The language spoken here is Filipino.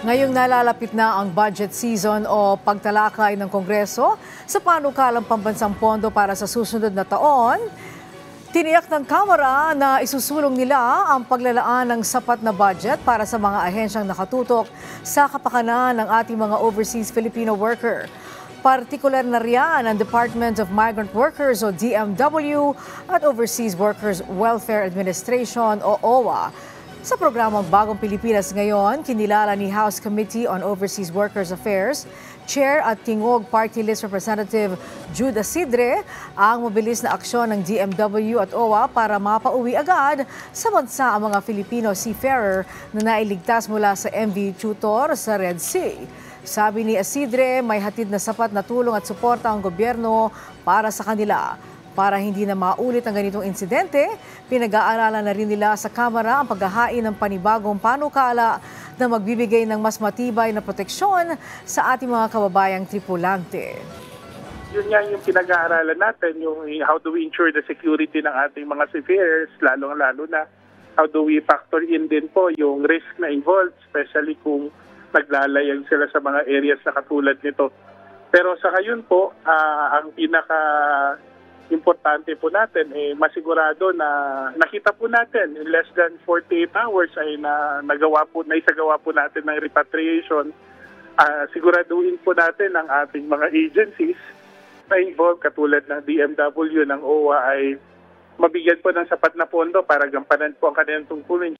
Ngayong nalalapit na ang budget season o pagtalakay ng Kongreso sa panukalang pambansang pondo para sa susunod na taon, tiniyak ng Kamara na isusulong nila ang paglalaan ng sapat na budget para sa mga ahensyang nakatutok sa kapakanan ng ating mga overseas Filipino worker. Partikular na riyan ang Department of Migrant Workers o DMW at Overseas Workers Welfare Administration o OWA. Sa programang Bagong Pilipinas ngayon, kinilala ni House Committee on Overseas Workers Affairs, Chair at Tingog Party List Representative Jude Asidre ang mabilis na aksyon ng DMW at OWA para mapauwi agad sa bansa ang mga Filipino seafarer na nailigtas mula sa MV Tutor sa Red Sea. Sabi ni Asidre, may hatid na sapat na tulong at suporta ang gobyerno para sa kanila. Para hindi na maulit ang ganitong insidente, pinag-aaralan na rin nila sa Kamara ang paghahain ng panibagong panukala na magbibigay ng mas matibay na proteksyon sa ating mga kababayang tripulante. Yun nga yung pinag-aaralan natin, yung how do we ensure the security ng ating mga seafarers, lalo na how do we factor in din po yung risk na involved, especially kung naglalayag sila sa mga areas na katulad nito. Pero sa ngayon po, ang importante po natin masigurado na nakita po natin in less than 48 hours ay naisagawa po natin ng repatriation. Siguraduhin po natin ang ating mga agencies na involved katulad ng DMW, ng OWA ay mabigyan po ng sapat na pondo para gampanan po ang kanilang tungkulin.